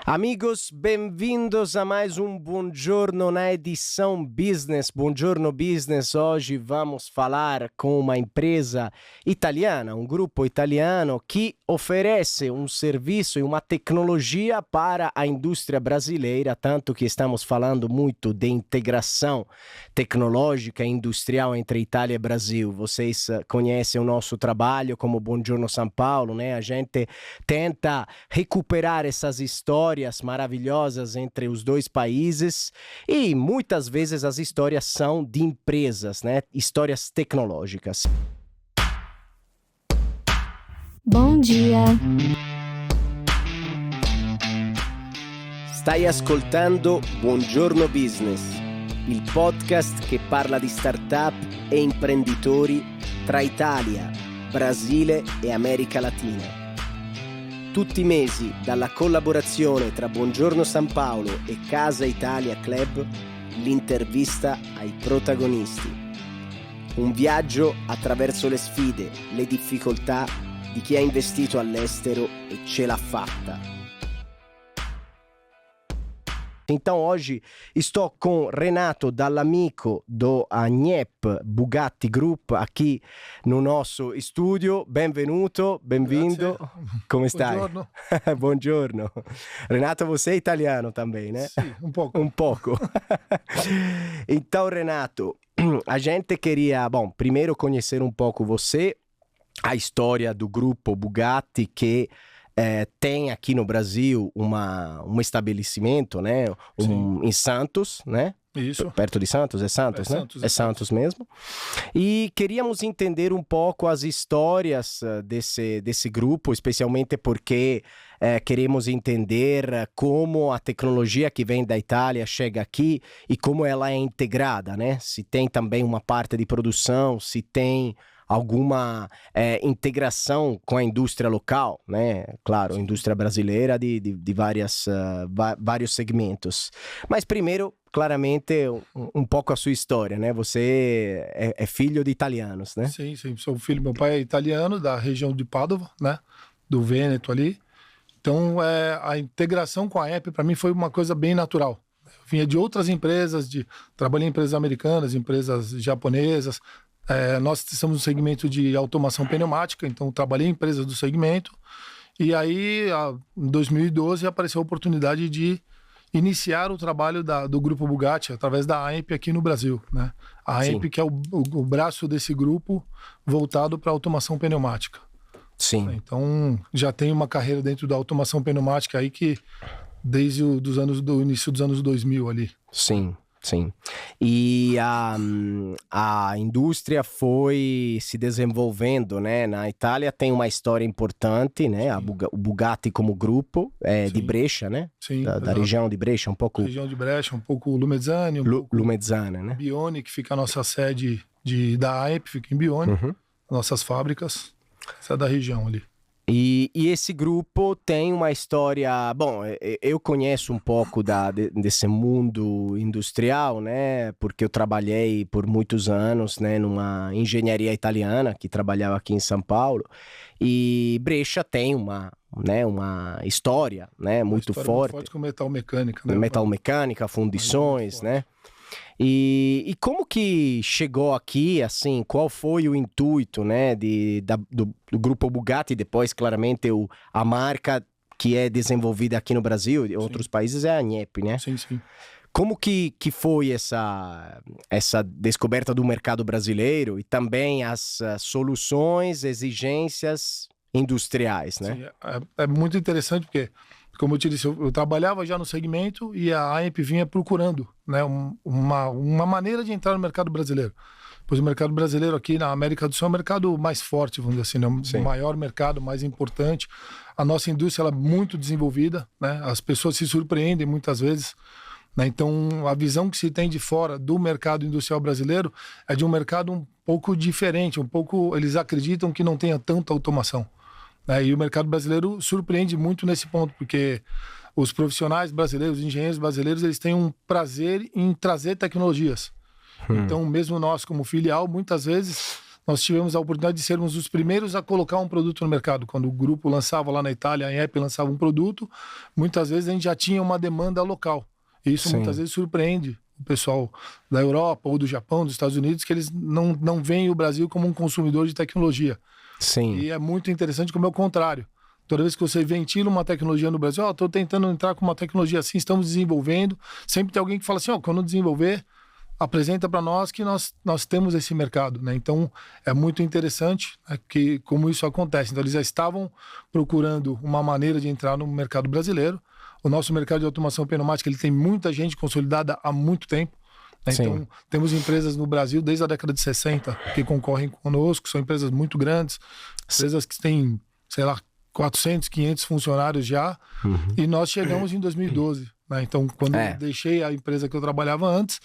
Amigos, bem-vindos a mais um Buongiorno na edição Business. Buongiorno Business. Hoje vamos falar com uma empresa italiana, um grupo italiano que oferece um serviço e uma tecnologia para a indústria brasileira, tanto que estamos falando muito de integração tecnológica e industrial entre Itália e Brasil. Vocês conhecem o nosso trabalho como Buongiorno São Paulo, né? A gente tenta recuperar essas histórias maravilhosas entre os dois países e muitas vezes as histórias são de empresas, né? Histórias tecnológicas. Bom dia! Stai ascoltando Buongiorno Business, il podcast che parla di startup e imprenditori tra Italia, Brasile e America Latina. Tutti i mesi, dalla collaborazione tra Buongiorno San Paolo e Casa Italia Club, l'intervista ai protagonisti. Un viaggio attraverso le sfide, le difficoltà di chi ha investito all'estero e ce l'ha fatta. Então hoje estou com Renato Dall'Amico do Agnep Bugatti Group aqui no nosso estúdio. Benvenuto, bem-vindo. Come stai? Buongiorno. Buongiorno. Renato, você é italiano também, né? Sì, un poco. Um pouco. Então, Renato, a gente queria, primeiro conhecer um pouco você, a história do grupo Bugatti que tem aqui no Brasil um estabelecimento, né? Em Santos, né? Isso. Perto de Santos, é Santos, né? Santos, é Santos mesmo. E queríamos entender um pouco as histórias desse grupo, especialmente porque queremos entender como a tecnologia que vem da Itália chega aqui e como ela é integrada, né? Se tem também uma parte de produção, se tem alguma integração com a indústria local, né? Claro, indústria brasileira de vários segmentos. Mas primeiro, claramente, um pouco a sua história, né? Você é filho de italianos, né? Sim, sou filho. Meu pai é italiano, da região de Padova, né? Do Vêneto ali. Então, a integração com a App, para mim, foi uma coisa bem natural. Eu vinha de outras empresas, trabalhei em empresas americanas, empresas japonesas. Nós estamos no segmento de automação pneumática, então trabalhei em empresas do segmento. E aí, em 2012, apareceu a oportunidade de iniciar o trabalho do Grupo Bugatti através da AMP aqui no Brasil, né? A AMP que é o braço desse grupo voltado para automação pneumática. Sim. Então, já tenho uma carreira dentro da automação pneumática aí que desde do início dos anos 2000 ali. Sim. Sim, e a indústria foi se desenvolvendo, né? Na Itália tem uma história importante, né? O Bugatti como grupo de Brescia, né? Sim, da região de Brescia, um pouco... Região de Brescia, um pouco Lumezzane, pouco Lumezzane, né? Bione, que fica a nossa sede da AEP, fica em Bione, nossas fábricas, essa é da região ali. E esse grupo tem uma história... eu conheço um pouco desse mundo industrial, né? Porque eu trabalhei por muitos anos, né? Numa engenharia italiana que trabalhava aqui em São Paulo. E Brescia tem uma história, né? Muito forte. Muito forte com metalmecânica, né? Metalmecânica, fundições, né? E como que chegou aqui, assim, qual foi o intuito, né, do Grupo Bugatti, depois, claramente, a marca que é desenvolvida aqui no Brasil, em outros países, é a Agnep, né? Sim. Como que foi essa descoberta do mercado brasileiro e também as soluções, exigências industriais, né? Sim, é muito interessante porque, como eu te disse, eu trabalhava já no segmento e a AMP vinha procurando, né, uma maneira de entrar no mercado brasileiro. Pois o mercado brasileiro aqui na América do Sul é o mercado mais forte, vamos dizer assim, né? O maior mercado, mais importante. A nossa indústria ela é muito desenvolvida, né? As pessoas se surpreendem muitas vezes, né? Então, a visão que se tem de fora do mercado industrial brasileiro é de um mercado um pouco diferente, eles acreditam que não tenha tanta automação. E o mercado brasileiro surpreende muito nesse ponto, porque os profissionais brasileiros, os engenheiros brasileiros, eles têm um prazer em trazer tecnologias. Então, mesmo nós, como filial, muitas vezes nós tivemos a oportunidade de sermos os primeiros a colocar um produto no mercado. Quando o grupo lançava lá na Itália, a IEP lançava um produto, muitas vezes a gente já tinha uma demanda local. E isso Sim. muitas vezes surpreende o pessoal da Europa ou do Japão, dos Estados Unidos, que eles não veem o Brasil como um consumidor de tecnologia. Sim. E é muito interessante como é o contrário. Toda vez que você ventila uma tecnologia no Brasil, estou tentando entrar com uma tecnologia assim, estamos desenvolvendo. Sempre tem alguém que fala assim, quando desenvolver, apresenta para nós que nós temos esse mercado, né? Então, é muito interessante, né, que como isso acontece. Então, eles já estavam procurando uma maneira de entrar no mercado brasileiro. O nosso mercado de automação pneumática, ele tem muita gente consolidada há muito tempo. Né? Então, temos empresas no Brasil desde a década de 60 que concorrem conosco, são empresas muito grandes, empresas que têm, sei lá, 400, 500 funcionários já, e nós chegamos em 2012. Né? Então, quando eu deixei a empresa que eu trabalhava antes,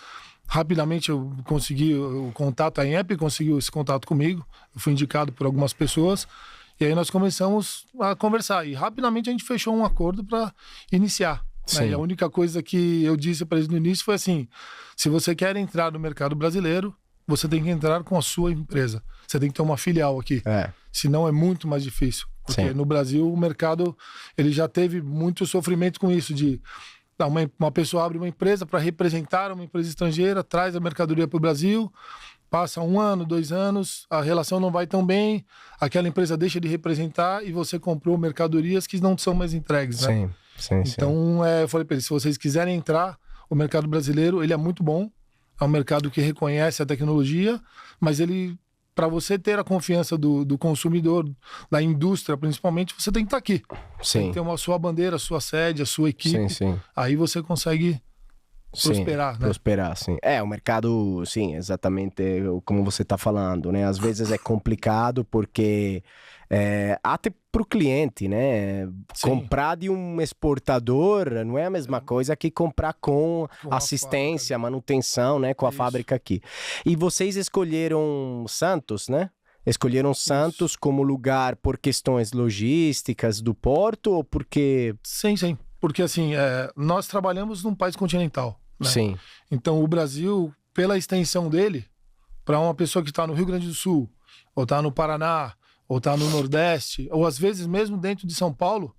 rapidamente eu consegui o contato, a IEP conseguiu esse contato comigo, eu fui indicado por algumas pessoas, e aí nós começamos a conversar, e rapidamente a gente fechou um acordo para iniciar. Né? E a única coisa que eu disse para eles no início foi assim, se você quer entrar no mercado brasileiro, você tem que entrar com a sua empresa, você tem que ter uma filial aqui, senão é muito mais difícil. Porque no Brasil o mercado ele já teve muito sofrimento com isso, de uma pessoa abre uma empresa para representar uma empresa estrangeira, traz a mercadoria para o Brasil, passa 1 ano, 2 anos, a relação não vai tão bem, aquela empresa deixa de representar e você comprou mercadorias que não são mais entregues, né? Então, eu falei para eles, se vocês quiserem entrar, o mercado brasileiro, ele é muito bom, é um mercado que reconhece a tecnologia, mas ele... Para você ter a confiança do consumidor, da indústria principalmente, você tem que estar aqui. Tem que ter a sua bandeira, a sua sede, a sua equipe. Aí você consegue prosperar, né? Prosperar, sim. O mercado, sim, exatamente como você está falando, né? Às vezes é complicado porque até para o cliente, né? Comprar de um exportador não é a mesma coisa que comprar com assistência, manutenção, né? Com a fábrica aqui. E vocês escolheram Santos, né? Escolheram Santos como lugar por questões logísticas do porto ou porque... Sim. Porque assim, nós trabalhamos num país continental, né? Sim. Então o Brasil, pela extensão dele, para uma pessoa que está no Rio Grande do Sul, ou está no Paraná, ou está no Nordeste, ou às vezes mesmo dentro de São Paulo,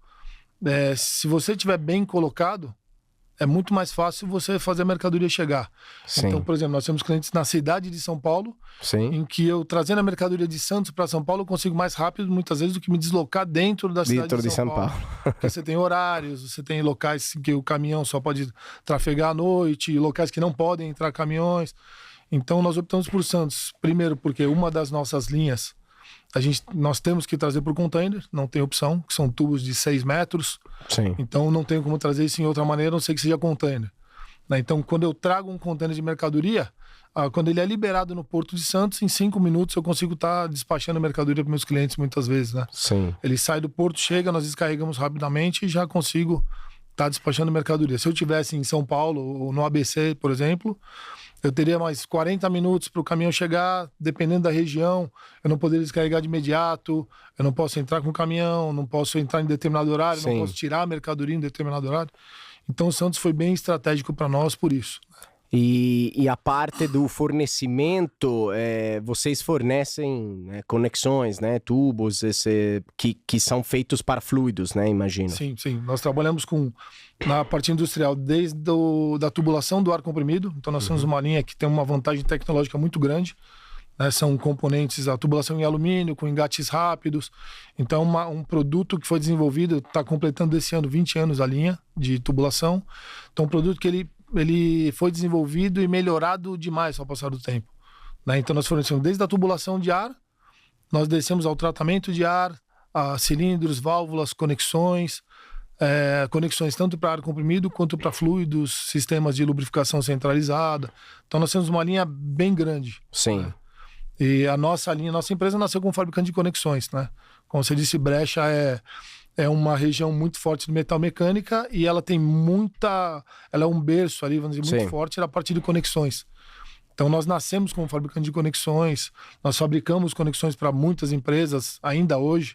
se você estiver bem colocado, é muito mais fácil você fazer a mercadoria chegar. Então, por exemplo, nós temos clientes na cidade de São Paulo, em que eu trazendo a mercadoria de Santos para São Paulo, eu consigo mais rápido, muitas vezes, do que me deslocar dentro da cidade de São Paulo. Porque você tem horários, você tem locais que o caminhão só pode trafegar à noite, locais que não podem entrar caminhões. Então, nós optamos por Santos. Primeiro, porque uma das nossas linhas, nós temos que trazer por container, não tem opção, que são tubos de 6 metros. Então não tenho como trazer isso em outra maneira, a não ser que seja container. Né? Então quando eu trago um container de mercadoria, quando ele é liberado no Porto de Santos, em 5 minutos eu consigo estar despachando mercadoria para meus clientes muitas vezes. Né? Ele sai do porto, chega, nós descarregamos rapidamente e já consigo estar despachando mercadoria. Se eu estivesse em São Paulo ou no ABC, por exemplo, eu teria mais 40 minutos para o caminhão chegar, dependendo da região. Eu não poderia descarregar de imediato, eu não posso entrar com o caminhão, não posso entrar em determinado horário, não posso tirar a mercadoria em determinado horário. Então o Santos foi bem estratégico para nós por isso. E a parte do fornecimento, vocês fornecem, né, conexões, né, tubos que são feitos para fluidos, né, imagino. Sim. Nós trabalhamos na parte industrial desde da tubulação do ar comprimido. Então nós temos uma linha que tem uma vantagem tecnológica muito grande. Né, são componentes, a tubulação em alumínio, com engates rápidos. Então um produto que foi desenvolvido, está completando esse ano 20 anos a linha de tubulação. Então um produto que ele foi desenvolvido e melhorado demais ao passar do tempo. Né? Então nós fornecemos desde a tubulação de ar, nós descemos ao tratamento de ar, a cilindros, válvulas, conexões tanto para ar comprimido quanto para fluidos, sistemas de lubrificação centralizada. Então nós temos uma linha bem grande. Né? E a nossa empresa nasceu como fabricante de conexões. Né? Como você disse, Brecha é uma região muito forte de metalmecânica e ela tem ela é um berço ali, vamos dizer, muito forte na parte de conexões. Então nós nascemos como fabricante de conexões, nós fabricamos conexões para muitas empresas ainda hoje.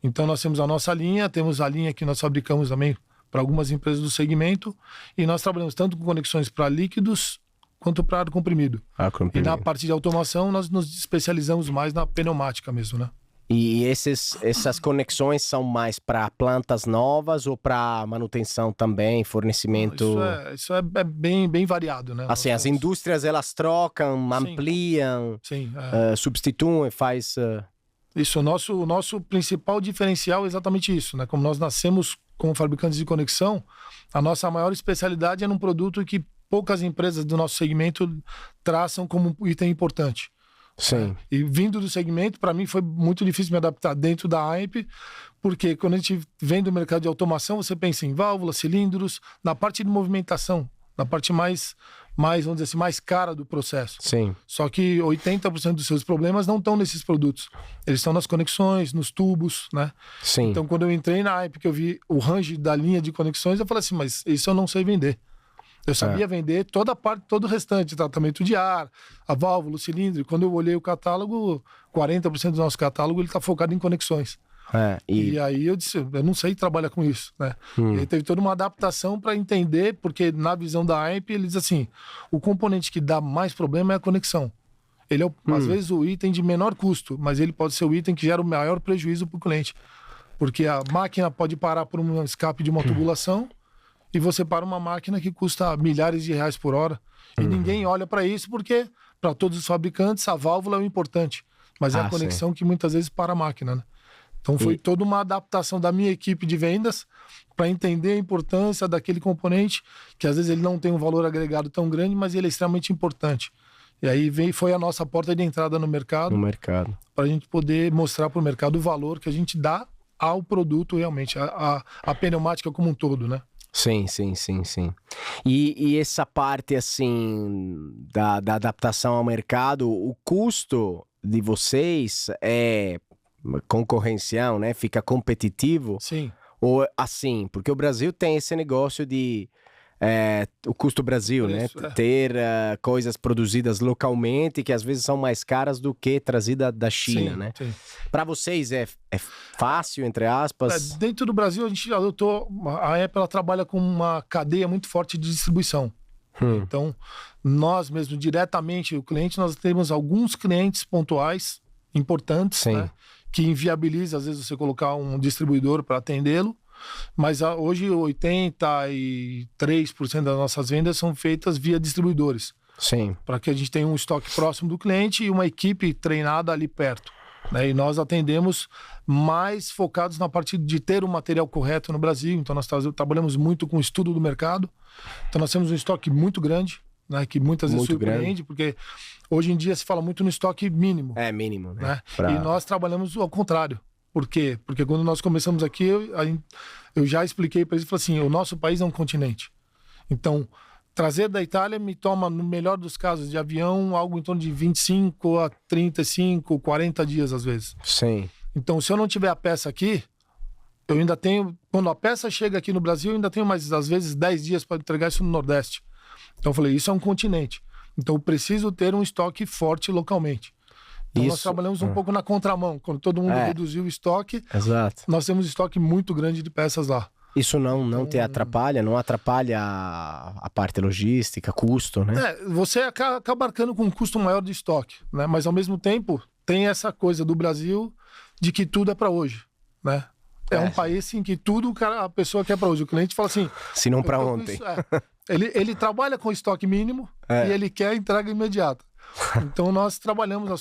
Então nós temos a nossa linha, temos a linha que nós fabricamos também para algumas empresas do segmento e nós trabalhamos tanto com conexões para líquidos quanto para ar comprimido. Ar E comprimido. na parte de automação, nós nos especializamos mais na pneumática mesmo, né? E essas conexões são mais para plantas novas ou para manutenção também, fornecimento? Isso é bem variado, né? Assim, Nós as temos- indústrias elas trocam, Sim. ampliam, Sim, substituem, faz... Isso, o nosso principal diferencial é exatamente isso, né? Como nós nascemos como fabricantes de conexão, a nossa maior especialidade é num produto que poucas empresas do nosso segmento traçam como um item importante. Sim, E vindo do segmento, para mim foi muito difícil me adaptar dentro da AMP, porque quando a gente vem do mercado de automação, você pensa em válvulas, cilindros, na parte de movimentação, na parte mais vamos dizer assim, mais cara do processo. sim, Só que 80% dos seus problemas não estão nesses produtos. Eles estão nas conexões, nos tubos, né? sim. Então, quando eu entrei na AMP, que eu vi o range da linha de conexões, eu falei assim, mas isso eu não sei vender. Eu sabia vender toda a parte, todo o restante, tratamento de ar, a válvula, o cilindro. E quando eu olhei o catálogo, 40% do nosso catálogo ele está focado em conexões. E aí eu disse, eu não sei trabalhar com isso, né? E aí teve toda uma adaptação para entender, porque na visão da AMP, eles dizem assim, o componente que dá mais problema é a conexão. Ele é, às vezes, o item de menor custo, mas ele pode ser o item que gera o maior prejuízo para o cliente. Porque a máquina pode parar por um escape de uma tubulação, e você para uma máquina que custa milhares de reais por hora. E ninguém olha para isso porque, para todos os fabricantes, a válvula é o importante. Mas é a conexão que muitas vezes para a máquina, né? Então foi toda uma adaptação da minha equipe de vendas para entender a importância daquele componente, que às vezes ele não tem um valor agregado tão grande, mas ele é extremamente importante. E aí foi a nossa porta de entrada no mercado, para a gente poder mostrar para o mercado o valor que a gente dá ao produto realmente, a pneumática como um todo, né? Sim. E essa parte, assim, da adaptação ao mercado, o custo de vocês é concorrencial, né? Fica competitivo? Sim. Ou assim, porque o Brasil tem esse negócio de o custo Brasil, Preço, né? Ter coisas produzidas localmente que às vezes são mais caras do que trazida da China, Sim, né? sim. Para vocês é fácil, entre aspas? Dentro do Brasil, a gente adotou. A Apple ela trabalha com uma cadeia muito forte de distribuição. Então, nós mesmo, diretamente, o cliente, nós temos alguns clientes pontuais importantes, né, que inviabiliza, às vezes, você colocar um distribuidor para atendê-lo. Mas hoje 83% das nossas vendas são feitas via distribuidores. Sim. Para que a gente tenha um estoque próximo do cliente e uma equipe treinada ali perto. Né? E nós atendemos mais focados na parte de ter o material correto no Brasil. Então nós trabalhamos muito com o estudo do mercado. Então nós temos um estoque muito grande, né? Que muitas vezes surpreende, porque hoje em dia se fala muito no estoque mínimo. É mínimo, né? E nós trabalhamos ao contrário. Por quê? Porque quando nós começamos aqui, eu já expliquei para eles, falei assim, o nosso país é um continente. Então, trazer da Itália me toma, no melhor dos casos, de avião, algo em torno de 25 a 35, 40 dias, às vezes. Sim. Então, se eu não tiver a peça aqui, eu ainda tenho... Quando a peça chega aqui no Brasil, eu ainda tenho mais, às vezes, 10 dias para entregar isso no Nordeste. Então, eu falei, isso é um continente. Então, eu preciso ter um estoque forte localmente. Então, nós trabalhamos um pouco na contramão. Quando todo mundo reduziu o estoque, nós temos estoque muito grande de peças lá. Isso não te atrapalha? Não atrapalha a parte logística, custo, né? Você acaba arcando com um custo maior de estoque, né? Mas, ao mesmo tempo, tem essa coisa do Brasil de que tudo é para hoje, né? É um país em que tudo a pessoa quer para hoje. O cliente fala assim... Se não para ontem. Ele trabalha com estoque mínimo e ele quer entrega imediata. Então nós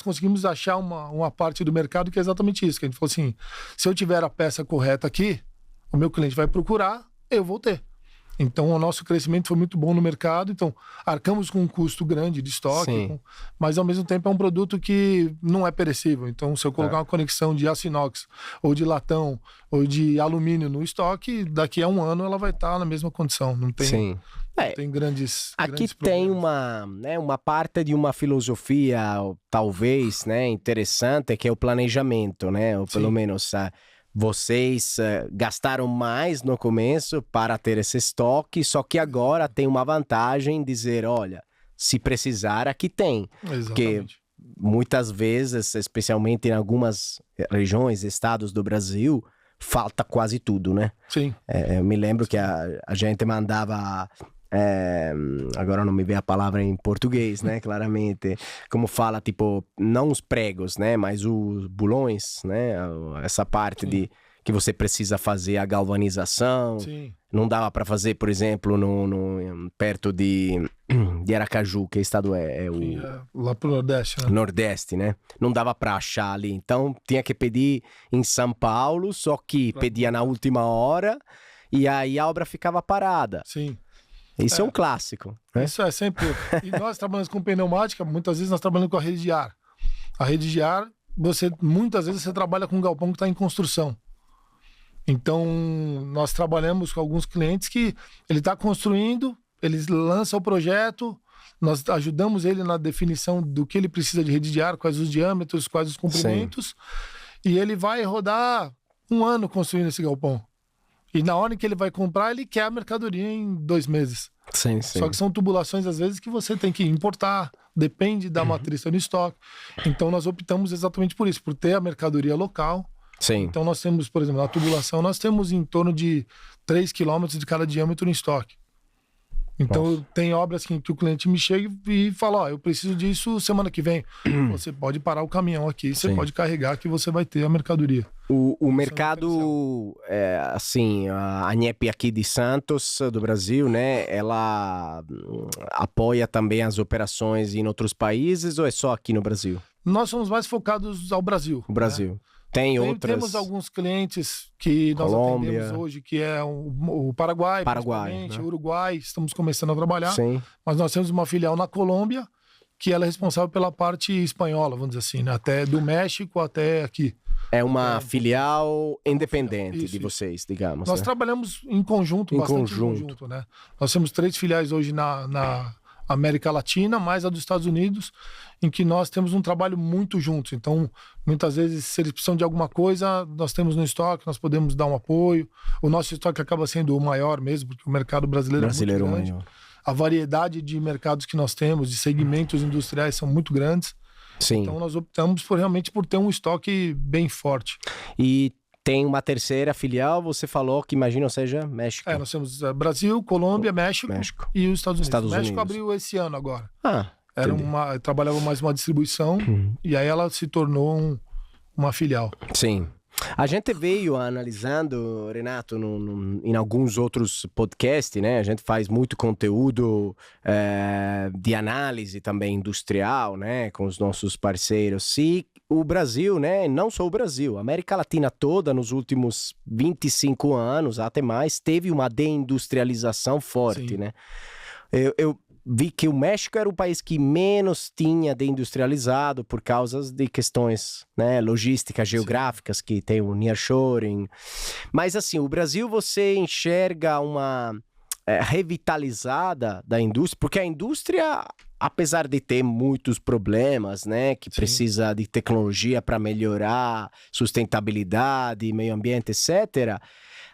conseguimos achar uma parte do mercado que é exatamente isso, que a gente falou assim, se eu tiver a peça correta aqui, o meu cliente vai procurar, eu vou ter. Então o nosso crescimento foi muito bom no mercado, então arcamos com um custo grande de estoque, mas ao mesmo tempo é um produto que não é perecível. Então se eu colocar uma conexão de aço inox, ou de latão, ou de alumínio no estoque, daqui a um ano ela vai estar na mesma condição, não tem... Tem grandes tem uma parte de uma filosofia, talvez, né, interessante, que é o planejamento, né? Ou pelo menos vocês gastaram mais no começo para ter esse estoque, só que agora tem uma vantagem dizer, olha, se precisar, aqui tem. Exatamente. Porque muitas vezes, especialmente em algumas regiões, estados do Brasil, falta quase tudo, né? Sim. Eu me lembro que a gente mandava agora não me vem a palavra em português, né, claramente, como fala, tipo, não os pregos, né, mas os bulões, né, essa parte de que você precisa fazer a galvanização. Sim. Não dava para fazer, por exemplo, perto de Aracaju, que estado é o... Sim, lá pro Nordeste, né? Nordeste, né? Não dava para achar ali, então tinha que pedir em São Paulo, só que pedia na última hora e aí a obra ficava parada. Sim. Isso é um clássico, né? Isso é sempre... E nós trabalhamos com pneumática, muitas vezes nós trabalhamos com a rede de ar. A rede de ar, muitas vezes você trabalha com um galpão que está em construção. Então, nós trabalhamos com alguns clientes que ele está construindo, eles lançam o projeto, nós ajudamos ele na definição do que ele precisa de rede de ar, quais os diâmetros, quais os comprimentos, e ele vai rodar 1 ano construindo esse galpão. E na hora que ele vai comprar, ele quer a mercadoria em 2 meses. Sim. Só que são tubulações, às vezes, que você tem que importar, depende da matriz no estoque. Então, nós optamos exatamente por isso, por ter a mercadoria local. Sim. Então nós temos, por exemplo, na tubulação, nós temos em torno de 3 km de cada diâmetro em estoque. Então tem obras que o cliente me chega e fala, eu preciso disso semana que vem. Você pode parar o caminhão aqui, você pode carregar que você vai ter a mercadoria. O mercado, assim, a ANEP aqui de Santos, do Brasil, né, ela apoia também as operações em outros países ou é só aqui no Brasil? Nós somos mais focados ao Brasil. O Brasil. Né? Temos alguns clientes que nós atendemos hoje, que é o Paraguai, né? o Uruguai, estamos começando a trabalhar. Sim. Mas nós temos uma filial na Colômbia, que ela é responsável pela parte espanhola, vamos dizer assim, né? Até do México até aqui. É uma filial independente de vocês, digamos. Nós né? trabalhamos em conjunto, bastante em conjunto, né? Nós temos 3 filiais hoje na América Latina, mais a dos Estados Unidos, em que nós temos um trabalho muito juntos. Então, muitas vezes, se eles precisam de alguma coisa, nós temos no estoque, nós podemos dar um apoio. O nosso estoque acaba sendo o maior mesmo, porque o mercado brasileiro é muito grande. Maior. A variedade de mercados que nós temos, de segmentos industriais, são muito grandes. Sim. Então, nós optamos realmente por ter um estoque bem forte. E tem uma terceira filial, você falou que imagino seja México. Nós temos Brasil, Colômbia, México e os Estados Unidos. O México abriu esse ano agora. Trabalhava mais uma distribuição e aí ela se tornou uma filial. Sim. A gente veio analisando, Renato, em alguns outros podcasts, né? A gente faz muito conteúdo de análise também industrial, né? Com os nossos parceiros. E o Brasil, né? Não só o Brasil, a América Latina toda nos últimos 25 anos, até mais, teve uma deindustrialização forte, Sim. né? Eu vi que o México era o país que menos tinha deindustrializado por causa de questões, né, logísticas, geográficas, Sim. que tem o nearshoring. Mas assim, o Brasil você enxerga uma revitalizada da indústria, porque a indústria, apesar de ter muitos problemas, né, que Sim. precisa de tecnologia para melhorar sustentabilidade, meio ambiente, etc.,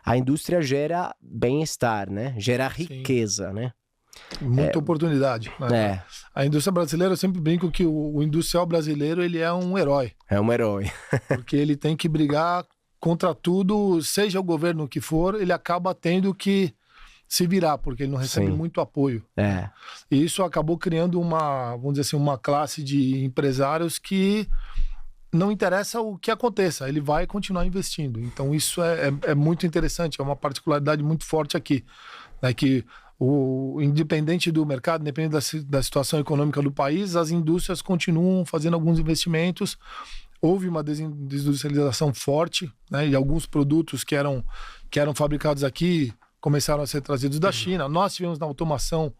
a indústria gera bem-estar, né, gera riqueza, Sim. né? Muita oportunidade. Né? A indústria brasileira, eu sempre brinco que o industrial brasileiro, ele é um herói. É um herói. Porque ele tem que brigar contra tudo, seja o governo que for, ele acaba tendo que se virar, porque ele não recebe Sim. muito apoio. E isso acabou criando vamos dizer assim, uma classe de empresários que não interessa o que aconteça, ele vai continuar investindo. Então isso é muito interessante, é uma particularidade muito forte aqui, né? Que independente do mercado, independente da situação econômica do país, as indústrias continuam fazendo alguns investimentos. Houve uma desindustrialização forte, né? E alguns produtos que eram fabricados aqui começaram a ser trazidos da China. Nós tivemos na automação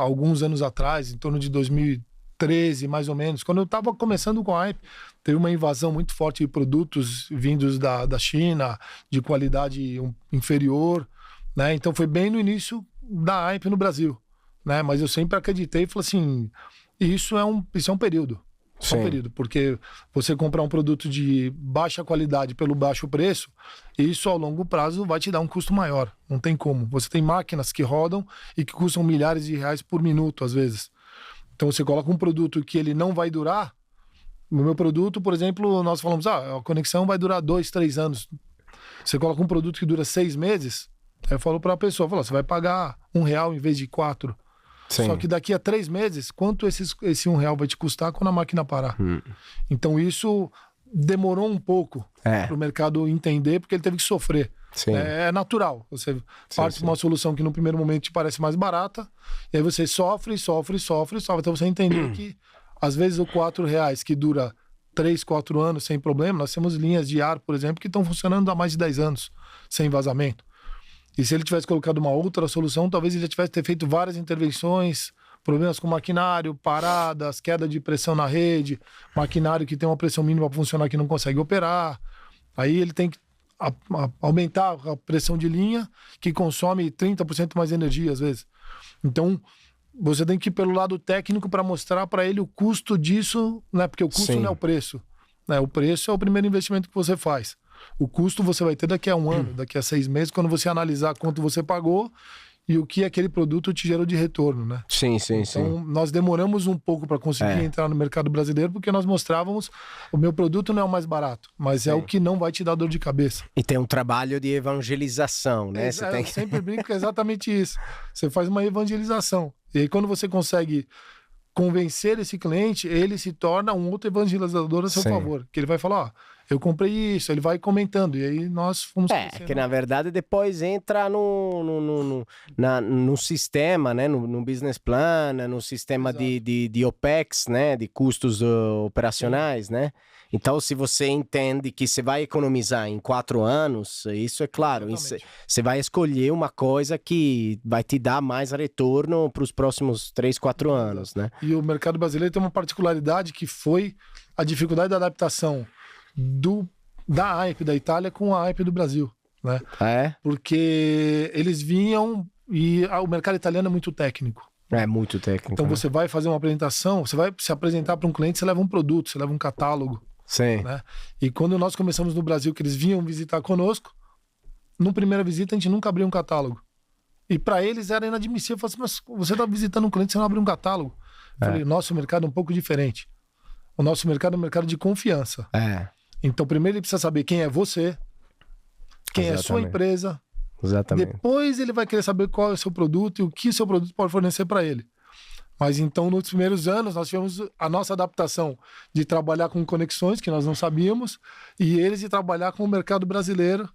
alguns anos atrás, em torno de 2013, mais ou menos, quando eu estava começando com a AIP, teve uma invasão muito forte de produtos vindos da China, de qualidade inferior, né? Então foi bem no início da AIP no Brasil, né? Mas eu sempre acreditei e falei assim, isso é um período. É um período, porque você comprar um produto de baixa qualidade pelo baixo preço, isso ao longo prazo vai te dar um custo maior. Não tem como. Você tem máquinas que rodam e que custam milhares de reais por minuto, às vezes. Então você coloca um produto que ele não vai durar. No meu produto, por exemplo, nós falamos, a conexão vai durar 2, 3 anos. Você coloca um produto que dura 6 meses, Aí eu falo para a pessoa, você vai pagar R$1 em vez de 4. Sim. Só que daqui a 3 meses, quanto esse R$1 vai te custar quando a máquina parar? Então isso demorou um pouco para o mercado entender, porque ele teve que sofrer. Sim. É natural. Você parte de uma solução que no primeiro momento te parece mais barata, e aí você sofre. Então você entendeu que, às vezes, o R$4 que dura 3, 4 anos sem problema, nós temos linhas de ar, por exemplo, que estão funcionando há mais de 10 anos, sem vazamento. E se ele tivesse colocado uma outra solução, talvez ele já tivesse ter feito várias intervenções, problemas com maquinário, paradas, queda de pressão na rede, maquinário que tem uma pressão mínima para funcionar que não consegue operar. Aí ele tem que aumentar a pressão de linha, que consome 30% mais energia às vezes. Então, você tem que ir pelo lado técnico para mostrar para ele o custo disso, né? Porque o custo não é o preço. Né? O preço é o primeiro investimento que você faz. O custo você vai ter daqui a 1 ano, daqui a 6 meses, quando você analisar quanto você pagou e o que aquele produto te gerou de retorno, né? Sim. Então, nós demoramos um pouco para conseguir entrar no mercado brasileiro, porque nós mostrávamos o meu produto não é o mais barato, mas é o que não vai te dar dor de cabeça. E tem um trabalho de evangelização, né? Eu sempre brinco que é exatamente isso. Você faz uma evangelização. E aí, quando você consegue convencer esse cliente, ele se torna um outro evangelizador a seu favor. Que ele vai falar, ó, eu comprei isso, ele vai comentando. E aí nós fomos crescendo. Que na verdade depois entra no sistema, né? No business plan, no sistema de OPEX, né? De custos operacionais, né? Então, se você entende que você vai economizar em 4 anos, isso é claro. Você vai escolher uma coisa que vai te dar mais retorno para os próximos 3, 4 anos, né? E o mercado brasileiro tem uma particularidade que foi a dificuldade da adaptação da AIP da Itália com a AIP do Brasil, né? Porque eles vinham e o mercado italiano é muito técnico. É muito técnico. Então você vai fazer uma apresentação, você vai se apresentar para um cliente, você leva um produto, você leva um catálogo. Sim. Né? E quando nós começamos no Brasil, que eles vinham visitar conosco, na primeira visita a gente nunca abria um catálogo. E para eles era inadmissível. Eu falei assim, mas você está visitando um cliente, você não abre um catálogo. Eu falei, nosso mercado é um pouco diferente. O nosso mercado é um mercado de confiança. Então primeiro ele precisa saber quem é você, quem é a sua empresa. Exatamente. Depois ele vai querer saber qual é o seu produto e o que o seu produto pode fornecer para ele. Mas então, nos primeiros anos, nós tivemos a nossa adaptação de trabalhar com conexões que nós não sabíamos e eles de trabalhar com o mercado brasileiro,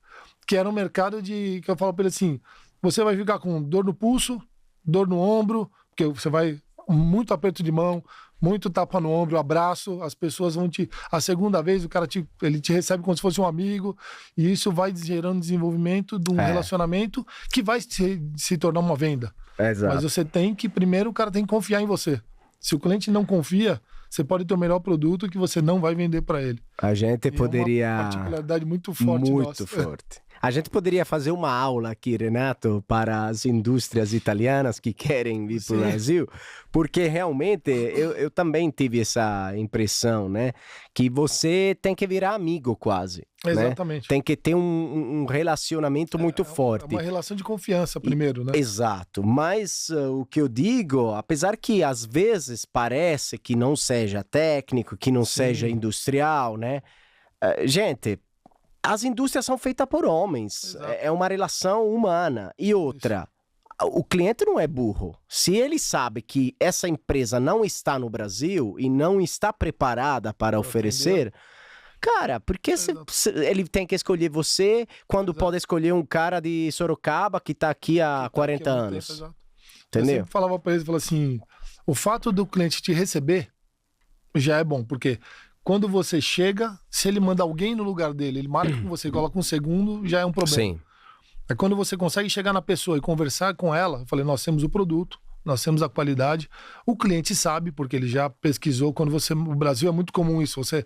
que era um mercado que eu falo para ele assim, você vai ficar com dor no pulso, dor no ombro, porque você vai muito aperto de mão, muito tapa no ombro, abraço, as pessoas vão a segunda vez o cara ele te recebe como se fosse um amigo e isso vai gerando desenvolvimento de um relacionamento que vai se tornar uma venda. Exato. Mas você tem que, primeiro o cara tem que confiar em você. Se o cliente não confia, você pode ter o melhor produto que você não vai vender para ele. A gente poderia... É uma particularidade muito forte. Muito forte. A gente poderia fazer uma aula aqui, Renato, para as indústrias italianas que querem vir para o Brasil, porque realmente eu também tive essa impressão, né? Que você tem que virar amigo quase. Exatamente. Né? Tem que ter um relacionamento muito forte. É uma relação de confiança primeiro, né? Exato. Mas o que eu digo, apesar que às vezes parece que não seja técnico, que não seja industrial, né? Gente... As indústrias são feitas por homens. Exato. É uma relação humana. E outra, o cliente não é burro. Se ele sabe que essa empresa não está no Brasil e não está preparada para oferecer, cara, por que ele tem que escolher você quando pode escolher um cara de Sorocaba que está aqui há 40 anos? Tempo, entendeu? Eu sempre falava para eles, assim, o fato do cliente te receber já é bom, porque... Quando você chega, se ele manda alguém no lugar dele, ele marca com você, coloca um segundo, já é um problema. Sim. É quando você consegue chegar na pessoa e conversar com ela, eu falei, nós temos o produto, nós temos a qualidade. O cliente sabe, porque ele já pesquisou. O Brasil é muito comum isso. Você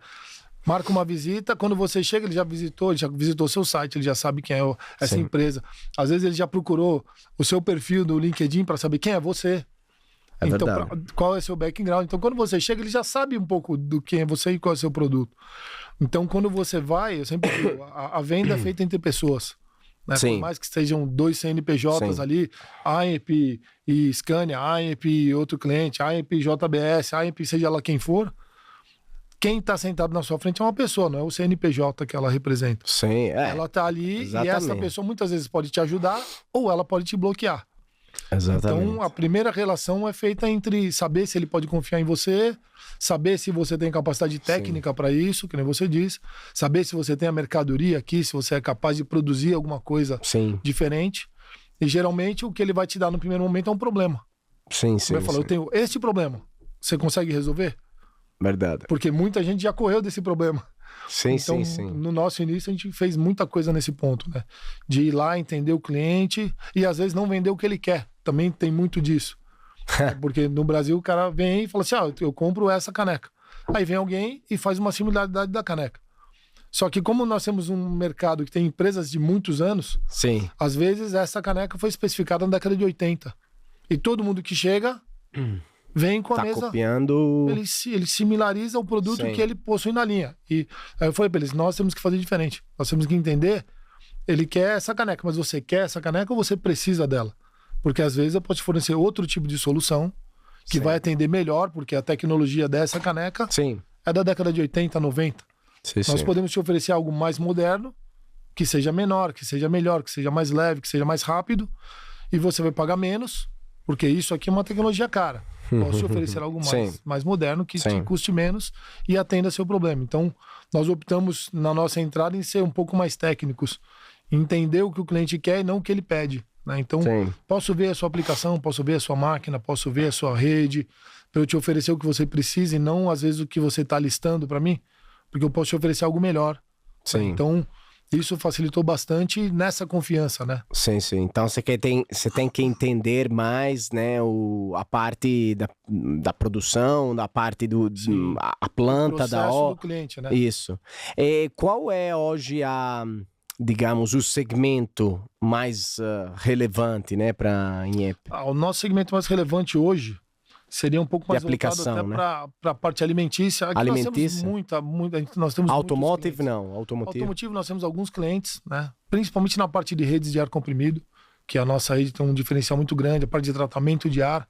marca uma visita, quando você chega, ele já visitou o seu site, ele já sabe quem é essa empresa. Às vezes ele já procurou o seu perfil do LinkedIn para saber quem é você. Então, qual é o seu background? Então, quando você chega, ele já sabe um pouco do quem é você e qual é o seu produto. Então, quando você vai, eu sempre digo, a venda é feita entre pessoas. Né? Por mais que sejam 2 CNPJs ali, AEP e Scania, AEP e outro cliente, AEP e JBS, AEP seja lá quem for, quem está sentado na sua frente é uma pessoa, não é o CNPJ que ela representa. Sim, Ela está ali exatamente. e essa pessoa muitas vezes pode te ajudar ou ela pode te bloquear. Exatamente. Então, a primeira relação é feita entre saber se ele pode confiar em você, saber se você tem capacidade técnica para isso, que nem você diz, saber se você tem a mercadoria aqui, se você é capaz de produzir alguma coisa Sim, diferente. E geralmente o que ele vai te dar no primeiro momento é um problema. sim, sim. Vai falar, sim. eu tenho este problema, você consegue resolver? Verdade. Porque muita gente já correu desse problema. Sim, Então, sim, sim. no nosso início, a gente fez muita coisa nesse ponto, né? De ir lá, entender o cliente e às vezes não vender o que ele quer. Também tem muito disso. Porque no Brasil o cara vem e fala assim, eu compro essa caneca. Aí vem alguém e faz uma similaridade da caneca. Só que como nós temos um mercado que tem empresas de muitos anos, Sim, às vezes essa caneca foi especificada na década de 80. E todo mundo que chega vem com a tá mesma... copiando. Ele similariza o produto Sim. que ele possui na linha. E aí eu falei pra eles, nós temos que fazer diferente. Nós temos que entender, ele quer essa caneca, mas você quer essa caneca ou você precisa dela? Porque às vezes eu posso te fornecer outro tipo de solução que Sim. vai atender melhor, porque a tecnologia dessa caneca Sim, é da década de 80, 90. sim, Nós sim. podemos te oferecer algo mais moderno, que seja menor, que seja melhor, que seja mais leve, que seja mais rápido, e você vai pagar menos, porque isso aqui é uma tecnologia cara. Posso te oferecer algo Sim. mais moderno, que Sim. te custe menos e atenda seu problema. Então, nós optamos na nossa entrada em ser um pouco mais técnicos, entender o que o cliente quer e não o que ele pede, né? Então, Sim. posso ver a sua aplicação, posso ver a sua máquina, posso ver a sua rede, para eu te oferecer o que você precisa e não, às vezes, o que você está listando para mim, porque eu posso te oferecer algo melhor. Sim. Então, isso facilitou bastante nessa confiança, né? Sim, sim. Então você tem que entender mais, né, a parte da produção, da parte Sim. a planta O da processo do cliente, né? Isso. Qual é hoje digamos, o segmento mais relevante, né, para a Inhep? O nosso segmento mais relevante hoje seria um pouco mais aplicação, voltado até né? para a parte alimentícia. Aqui Alimentícia? nós temos nós temos Automotive muitos clientes. não, automotive. Automotivo nós temos alguns clientes, né? Principalmente na parte de redes de ar comprimido, que a nossa rede tem um diferencial muito grande, a parte de tratamento de ar,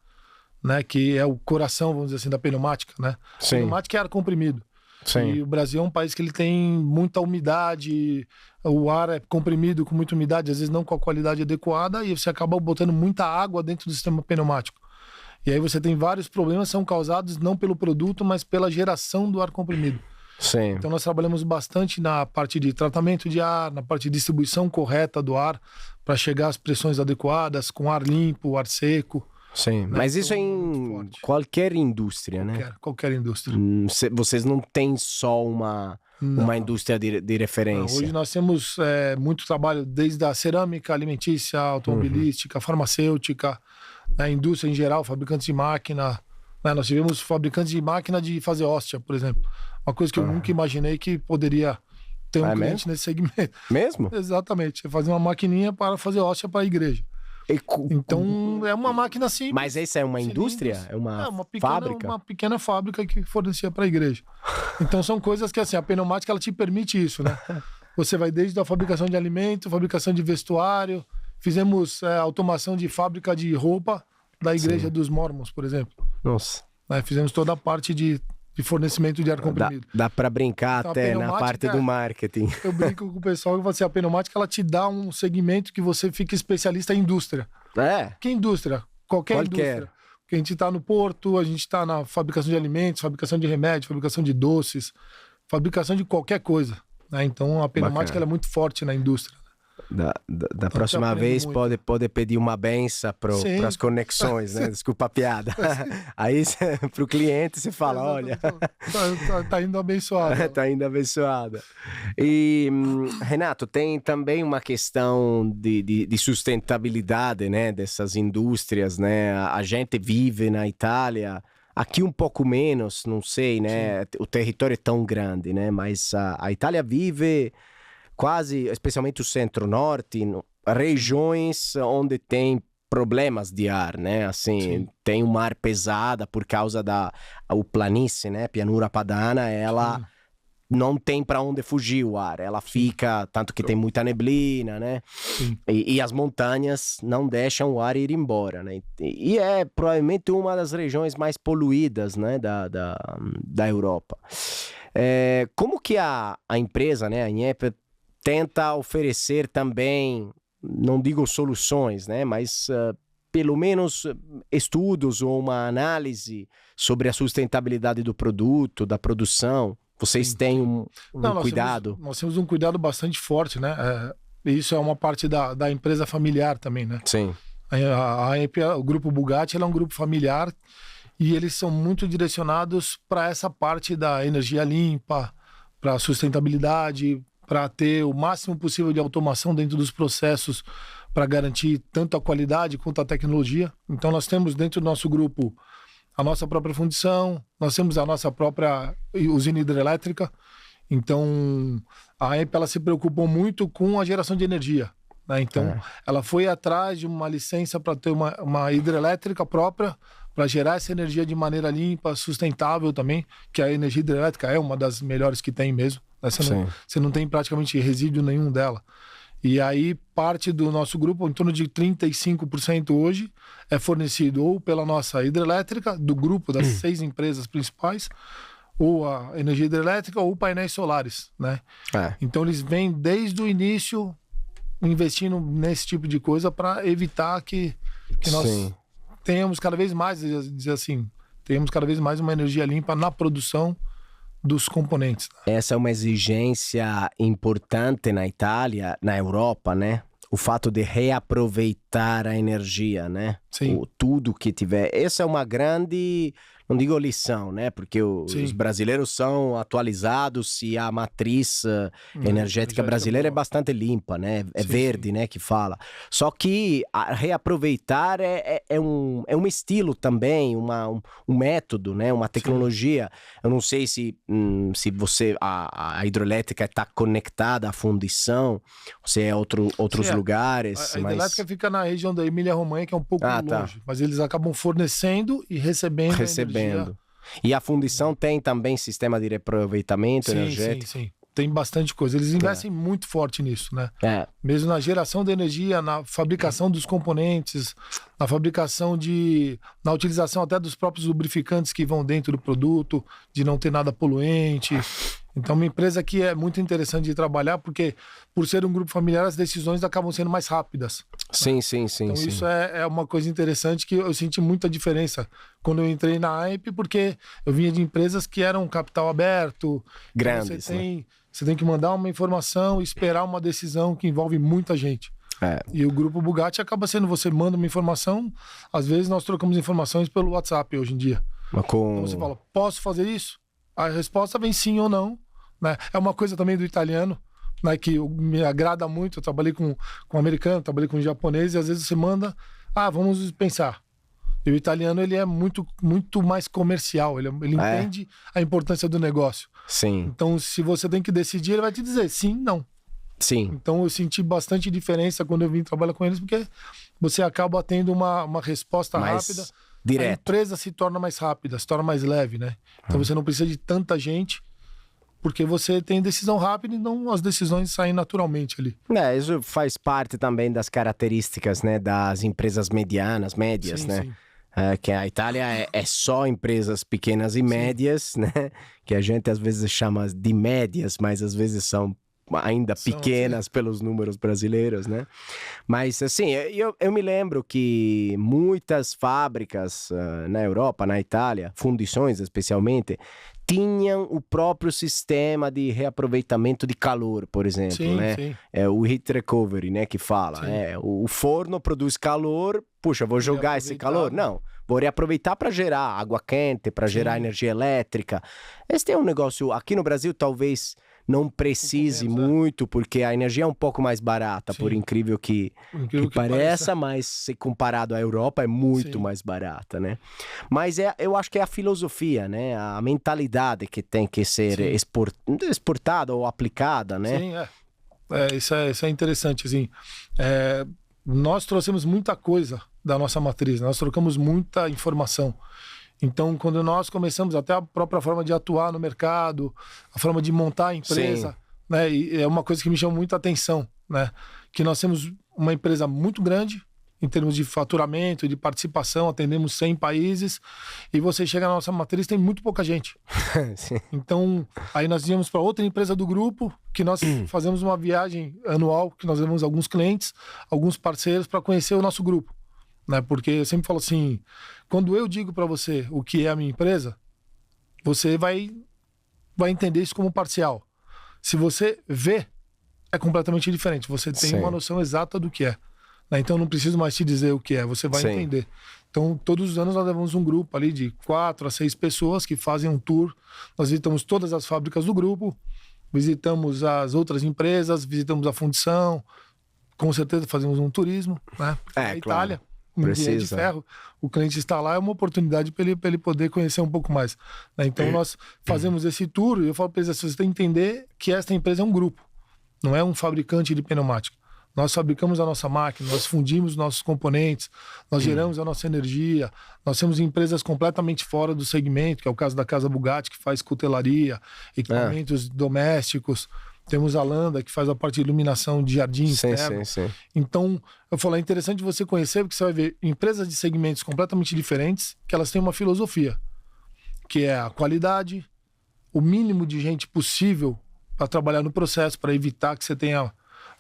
né? Que é o coração, vamos dizer assim, da pneumática, né? Sim. Pneumática é ar comprimido. Sim. E o Brasil é um país que ele tem muita umidade, o ar é comprimido com muita umidade, às vezes não com a qualidade adequada, e você acaba botando muita água dentro do sistema pneumático. E aí você tem vários problemas que são causados não pelo produto, mas pela geração do ar comprimido. Sim. Então nós trabalhamos bastante na parte de tratamento de ar, na parte de distribuição correta do ar, para chegar às pressões adequadas, com ar limpo, ar seco. Sim. Mas isso é muito em forte. qualquer indústria, né? Qualquer indústria. Vocês não têm só uma indústria de referência. Hoje nós temos muito trabalho desde a cerâmica, alimentícia, automobilística, farmacêutica, né, indústria em geral, fabricantes de máquina. Né, nós tivemos fabricantes de máquina de fazer hóstia, por exemplo. Uma coisa que eu nunca imaginei que poderia ter um cliente nesse segmento. Mesmo? Exatamente. Você fazer uma maquininha para fazer hóstia para a igreja. Então, é uma máquina simples. Mas essa é uma indústria? É uma fábrica? Uma pequena fábrica que fornecia para a igreja. Então, são coisas que, assim, a pneumática, ela te permite isso, né? Você vai desde a fabricação de alimento, fabricação de vestuário. Fizemos automação de fábrica de roupa da igreja dos Mormons, por exemplo. Nossa. Fizemos toda a parte de fornecimento de ar comprimido. Dá para brincar Então, até na parte do marketing. Eu brinco com o pessoal que fala assim, a pneumática ela te dá um segmento que você fica especialista em indústria. Que indústria? Qualquer indústria. Porque a gente está no porto, a gente está na fabricação de alimentos, fabricação de remédios, fabricação de doces, fabricação de qualquer coisa. Né? Então a pneumática ela é muito forte na indústria. Da próxima vez pode pedir uma benção para as conexões, né? Desculpa a piada. Aí para o cliente você fala, olha... Tá indo abençoado. Tá indo abençoada. E, Renato, tem também uma questão de sustentabilidade, né? Dessas indústrias, né? A gente vive na Itália... Aqui um pouco menos, não sei, né? Sim. O território é tão grande, né? Mas a Itália vive... quase, especialmente o centro-norte, regiões onde tem problemas de ar, né? Assim, Sim. tem um ar pesada por causa o planície, né? Pianura padana, ela não tem para onde fugir o ar, ela fica, tanto que tem muita neblina, né? E as montanhas não deixam o ar ir embora, né? E é provavelmente uma das regiões mais poluídas, né, da Europa. Como que a empresa, né, a INEP, tenta oferecer também, não digo soluções, né, mas pelo menos estudos ou uma análise sobre a sustentabilidade do produto, da produção? Vocês têm um cuidado? Nós temos um cuidado bastante forte, né? Isso é uma parte da empresa familiar também, né? Sim. O Grupo Bugatti é um grupo familiar e eles são muito direcionados para essa parte da energia limpa, para a sustentabilidade, para ter o máximo possível de automação dentro dos processos para garantir tanto a qualidade quanto a tecnologia. Então nós temos dentro do nosso grupo a nossa própria fundição, nós temos a nossa própria usina hidrelétrica. Então, a AMP ela se preocupou muito com a geração de energia, né? Então, ela foi atrás de uma licença para ter uma hidrelétrica própria, para gerar essa energia de maneira limpa, sustentável também, que a energia hidrelétrica é uma das melhores que tem mesmo, né? Você não tem praticamente resíduo nenhum dela. E aí, parte do nosso grupo, em torno de 35% hoje, é fornecido ou pela nossa hidrelétrica, do grupo das 6 empresas principais, ou a energia hidrelétrica, ou painéis solares, né? Então, eles vêm desde o início investindo nesse tipo de coisa para evitar que nós tenhamos cada vez mais, dizer assim, tenhamos cada vez mais uma energia limpa na produção dos componentes. Essa é uma exigência importante na Itália, na Europa, né? O fato de reaproveitar a energia, né? Sim. Tudo que tiver. Essa é uma grande, não digo lição, né? Porque os brasileiros são atualizados e a matriz energética brasileira é bastante limpa, né? É verde, né? Que fala. Só que reaproveitar é um estilo também, um método, né? Uma tecnologia. Eu não sei se a hidrelétrica está conectada à fundição, se é outros lugares. A hidrelétrica fica na região da Emília-Romanha, que é um pouco longe, mas eles acabam fornecendo e recebendo. E a fundição tem também sistema de reaproveitamento energético? Sim. Tem bastante coisa. Eles investem muito forte nisso, né? Mesmo na geração de energia, na fabricação dos componentes, na fabricação na utilização até dos próprios lubrificantes que vão dentro do produto, de não ter nada poluente. Então, uma empresa que é muito interessante de trabalhar, porque por ser um grupo familiar, as decisões acabam sendo mais rápidas. Sim. Então, isso é uma coisa interessante que eu senti muita diferença quando eu entrei na AMP, porque eu vinha de empresas que eram capital aberto. Grandes, Você tem que mandar uma informação e esperar uma decisão que envolve muita gente. E o Grupo Bugatti acaba sendo, você manda uma informação, às vezes nós trocamos informações pelo WhatsApp hoje em dia. Então você fala, posso fazer isso? A resposta vem sim ou não, né? É uma coisa também do italiano, né, que me agrada muito. Eu trabalhei com americano, trabalhei com japonês, e às vezes você manda, vamos pensar. E o italiano, ele é muito, muito mais comercial, ele entende a importância do negócio. Sim. Então, se você tem que decidir, ele vai te dizer sim, não. Sim. Então, eu senti bastante diferença quando eu vim trabalhar com eles, porque você acaba tendo uma resposta rápida. Direto. A empresa se torna mais rápida, se torna mais leve, né? Então, você não precisa de tanta gente, porque você tem decisão rápida e não as decisões saem naturalmente ali. Isso faz parte também das características, né, das empresas médias, né? Sim. Que a Itália é só empresas pequenas e médias, né? Que a gente às vezes chama de médias, mas às vezes são ainda pequenas pelos números brasileiros, né? Mas assim, eu me lembro que muitas fábricas na Europa, na Itália, fundições especialmente, tinham o próprio sistema de reaproveitamento de calor, por exemplo, né? Sim. É o heat recovery, né, que fala. O forno produz calor, puxa, vou jogar esse calor? Não, vou reaproveitar para gerar água quente, para gerar energia elétrica. Esse é um negócio, aqui no Brasil talvez não precise muito, porque a energia é um pouco mais barata, por incrível que pareça, mas se comparado à Europa é muito mais barata, né? Mas eu acho que é a filosofia, né? A mentalidade que tem que ser exportada ou aplicada, né? Sim, isso é interessante, assim. Nós trouxemos muita coisa da nossa matriz, nós trocamos muita informação. Então, quando nós começamos, até a própria forma de atuar no mercado, a forma de montar a empresa, né? E é uma coisa que me chama muita atenção, né? Que nós temos uma empresa muito grande, em termos de faturamento, de participação, atendemos 100 países, e você chega na nossa matriz, tem muito pouca gente. Então, aí nós íamos para outra empresa do grupo, que nós fazemos uma viagem anual, que nós levamos alguns clientes, alguns parceiros, para conhecer o nosso grupo. Né? Porque eu sempre falo assim, quando eu digo para você o que é a minha empresa, você vai entender isso como parcial. Se você vê, é completamente diferente. Você tem uma noção exata do que é. Né? Então não preciso mais te dizer o que é, você vai entender. Então todos os anos nós levamos um grupo ali de 4 a 6 pessoas que fazem um tour. Nós visitamos todas as fábricas do grupo, visitamos as outras empresas, visitamos a fundição, com certeza fazemos um turismo, né? A Itália, um dia de ferro, o cliente está lá, é uma oportunidade para ele poder conhecer um pouco mais. Né? Então nós fazemos esse tour e eu falo para eles, você tem que entender que esta empresa é um grupo, não é um fabricante de pneumática. Nós fabricamos a nossa máquina, nós fundimos nossos componentes, nós geramos a nossa energia, nós temos empresas completamente fora do segmento, que é o caso da Casa Bugatti, que faz cutelaria, equipamentos domésticos. Temos a Landa, que faz a parte de iluminação de jardim externo. Então, eu falo, é interessante você conhecer, porque você vai ver empresas de segmentos completamente diferentes, que elas têm uma filosofia, que é a qualidade, o mínimo de gente possível para trabalhar no processo, para evitar que você tenha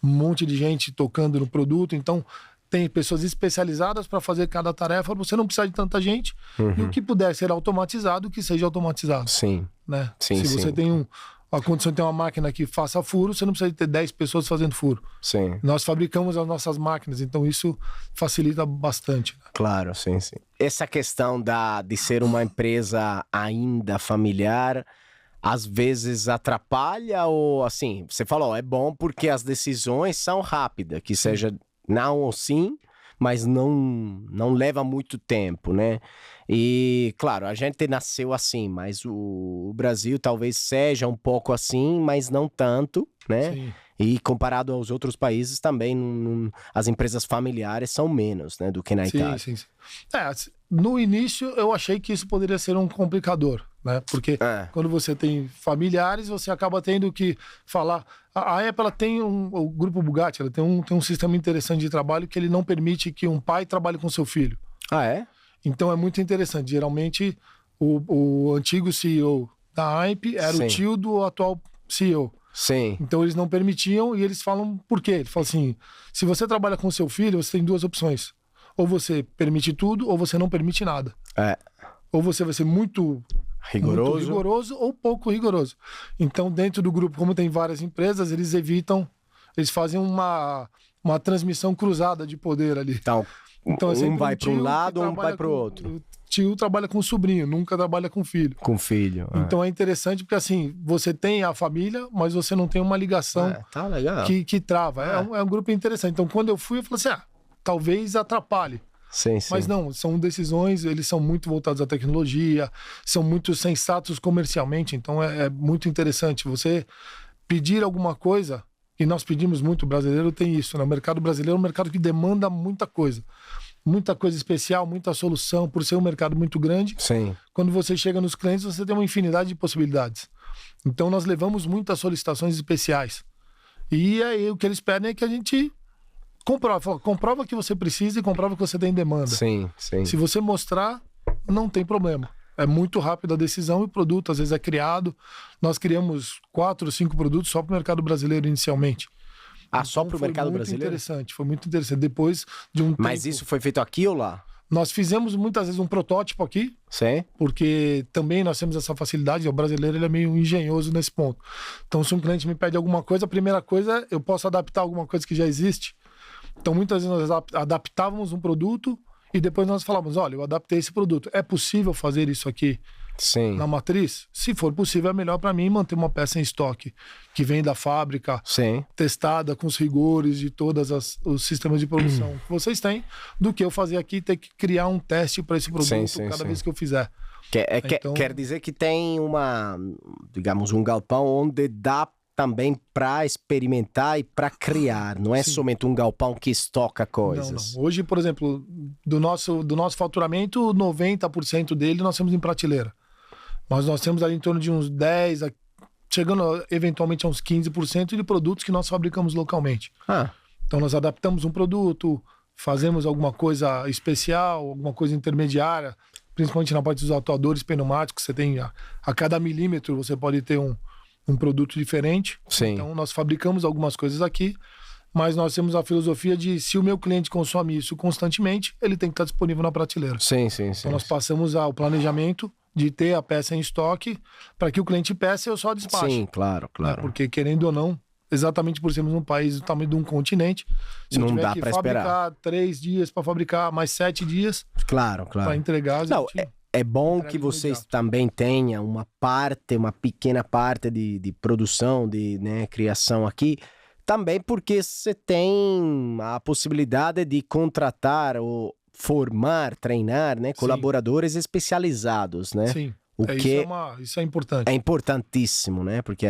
um monte de gente tocando no produto. Então, tem pessoas especializadas para fazer cada tarefa, você não precisa de tanta gente, e o que puder ser automatizado, que seja automatizado. Né? Se você tem a condição de ter uma máquina que faça furo, você não precisa de ter 10 pessoas fazendo furo. Nós fabricamos as nossas máquinas, então isso facilita bastante. Claro, sim. Essa questão de ser uma empresa ainda familiar, às vezes atrapalha ou, assim, você falou, é bom porque as decisões são rápidas, que seja não ou sim, mas não leva muito tempo, né? E, claro, a gente nasceu assim, mas o Brasil talvez seja um pouco assim, mas não tanto, né? E comparado aos outros países também, as empresas familiares são menos, né, do que na Itália. No início eu achei que isso poderia ser um complicador, né? Porque quando você tem familiares, você acaba tendo que falar. A Apple, ela tem o grupo Bugatti, ela tem um sistema interessante de trabalho que ele não permite que um pai trabalhe com seu filho. Então é muito interessante. Geralmente o antigo CEO da AMP era o tio do atual CEO. Então eles não permitiam e eles falam por quê? Ele fala assim, se você trabalha com seu filho, você tem 2 opções. Ou você permite tudo, ou você não permite nada. Ou você vai ser muito rigoroso ou pouco rigoroso. Então, dentro do grupo, como tem várias empresas, eles fazem uma transmissão cruzada de poder ali. Então um vai para um lado, um vai para o outro. O tio trabalha com o sobrinho, nunca trabalha com o filho. Então é interessante porque, assim, você tem a família, mas você não tem uma ligação que trava. É um grupo interessante. Então, quando eu fui, eu falei assim, talvez atrapalhe. Mas não, são decisões, eles são muito voltados à tecnologia, são muito sensatos comercialmente, então é muito interessante você pedir alguma coisa, e nós pedimos muito, o brasileiro tem isso, né? O mercado brasileiro é um mercado que demanda muita coisa especial, muita solução, por ser um mercado muito grande. Quando você chega nos clientes, você tem uma infinidade de possibilidades. Então nós levamos muitas solicitações especiais, e aí o que eles pedem é que a gente comprova que você precisa e comprova que você tem demanda. Se você mostrar, não tem problema. É muito rápido a decisão e o produto às vezes é criado. Nós criamos 4 ou 5 produtos só para o mercado brasileiro inicialmente. Então, só para o mercado brasileiro? Foi muito interessante. Depois de um Mas tempo, isso foi feito aqui ou lá? Nós fizemos muitas vezes um protótipo aqui, porque também nós temos essa facilidade, o brasileiro ele é meio engenhoso nesse ponto. Então se um cliente me pede alguma coisa, a primeira coisa, eu posso adaptar alguma coisa que já existe. Então, muitas vezes nós adaptávamos um produto e depois nós falávamos, olha, eu adaptei esse produto. É possível fazer isso aqui na matriz? Se for possível, é melhor para mim manter uma peça em estoque que vem da fábrica, testada com os rigores de todos os sistemas de produção que vocês têm, do que eu fazer aqui e ter que criar um teste para esse produto cada vez que eu fizer. Quer dizer que tem digamos, um galpão onde dá também para experimentar e para criar, não é Sim. somente um galpão que estoca coisas. Não. Hoje, por exemplo, do nosso faturamento, 90% dele nós temos em prateleira. Mas nós temos ali em torno de uns 10, chegando eventualmente a uns 15% de produtos que nós fabricamos localmente. Então nós adaptamos um produto, fazemos alguma coisa especial, alguma coisa intermediária, principalmente na parte dos atuadores pneumáticos. Você tem a cada milímetro você pode ter um produto diferente. Sim. Então nós fabricamos algumas coisas aqui, mas nós temos a filosofia de, se o meu cliente consome isso constantemente, ele tem que estar disponível na prateleira. Sim. Então nós passamos ao planejamento de ter a peça em estoque para que o cliente peça e eu só despache. Sim, claro. Porque querendo ou não, exatamente por sermos um país do tamanho de um continente, se não eu tiver dá que para fabricar esperar 3 dias para fabricar, mais 7 dias Claro. para entregar. Não, é bom entrega que vocês imediato. também tenham uma pequena parte de produção, de criação aqui, também porque você tem a possibilidade de contratar ou formar, treinar, né, colaboradores especializados, né? Sim. O que Isso é importante. é importantíssimo, né? Porque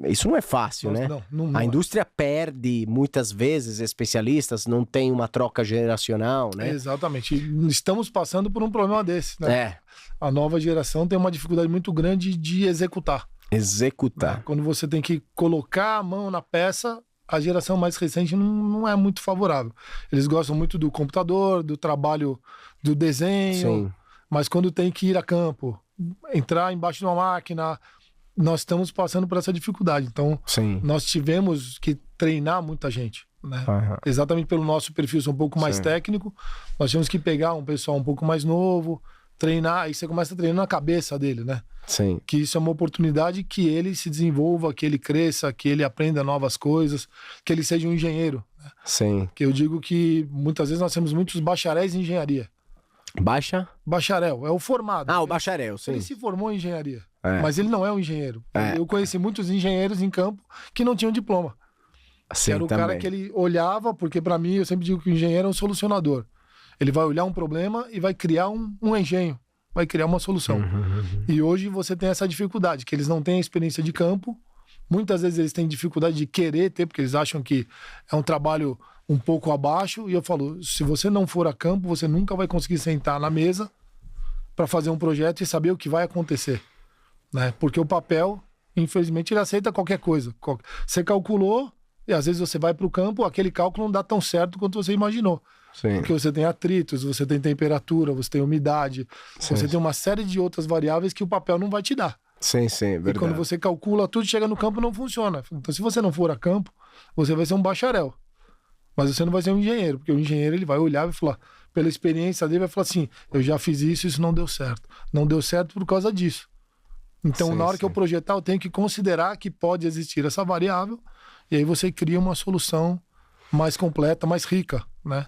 isso não é fácil, né? Não A é. indústria perde muitas vezes especialistas, não tem uma troca geracional, né? Exatamente. E estamos passando por um problema desse, né? A nova geração tem uma dificuldade muito grande de executar. Executar. Quando você tem que colocar a mão na peça, a geração mais recente não é muito favorável. Eles gostam muito do computador, do trabalho do desenho, Sim. mas quando tem que ir a campo, entrar embaixo de uma máquina, nós estamos passando por essa dificuldade. Então, Sim. nós tivemos que treinar muita gente, né? Aham. Exatamente pelo nosso perfil ser um pouco mais Sim. técnico, nós tivemos que pegar um pessoal um pouco mais novo, treinar, aí você começa a treinar na cabeça dele, né? Sim. Que isso é uma oportunidade que ele se desenvolva, que ele cresça, que ele aprenda novas coisas, que ele seja um engenheiro, né? Sim. Que eu digo que muitas vezes nós temos muitos bacharéis em engenharia. Bacharel é o formado. O bacharel, sim. Ele se formou em engenharia, É. mas ele não é um engenheiro. Eu conheci muitos engenheiros em campo que não tinham diploma. Sim, Era o também. cara que ele olhava, porque para mim eu sempre digo que o engenheiro é um solucionador. Ele vai olhar um problema e vai criar um engenho, vai criar uma solução. E hoje você tem essa dificuldade, que eles não têm experiência de campo. Muitas vezes eles têm dificuldade de querer ter, porque eles acham que é um trabalho um pouco abaixo. E eu falo, se você não for a campo, você nunca vai conseguir sentar na mesa para fazer um projeto e saber o que vai acontecer, né? Porque o papel, infelizmente, ele aceita qualquer coisa. Você calculou e às vezes você vai para o campo, aquele cálculo não dá tão certo quanto você imaginou. Sim. Porque você tem atritos, você tem temperatura, você tem umidade, você tem uma série de outras variáveis que o papel não vai te dar. Sim, verdade. E quando você calcula tudo, chega no campo, não funciona. Então, se você não for a campo, você vai ser um bacharel. Mas você não vai ser um engenheiro, porque o engenheiro ele vai olhar e falar, pela experiência dele, vai falar assim, eu já fiz isso não deu certo. Não deu certo por causa disso. Então, na hora que eu projetar, eu tenho que considerar que pode existir essa variável, e aí você cria uma solução mais completa, mais rica, né?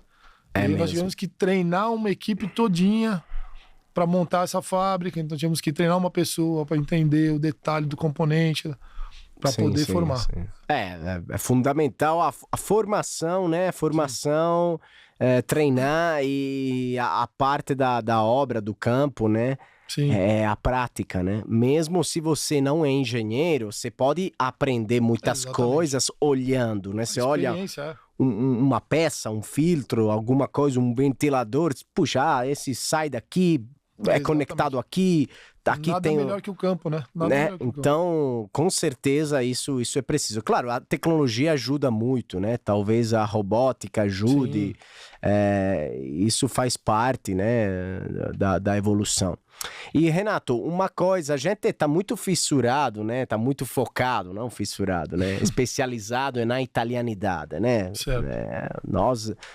E aí nós tivemos que treinar uma equipe todinha para montar essa fábrica, então tínhamos que treinar uma pessoa para entender o detalhe do componente, para poder formar. Sim. É fundamental a formação, né? Formação, treinar e a parte da obra, do campo, né? Sim. É a prática, né? Mesmo se você não é engenheiro, você pode aprender muitas coisas olhando, né? Você olha uma peça, um filtro, alguma coisa, um ventilador, puxa, esse sai daqui, é conectado aqui, aqui Nada tem melhor que o campo, né? Então, com certeza isso é preciso. Claro, a tecnologia ajuda muito, né? Talvez a robótica ajude. Isso faz parte, né, da evolução. E, Renato, uma coisa, a gente tá muito fissurado, né? Tá muito focado, não fissurado, né? Especializado na italianidade, né? Certo.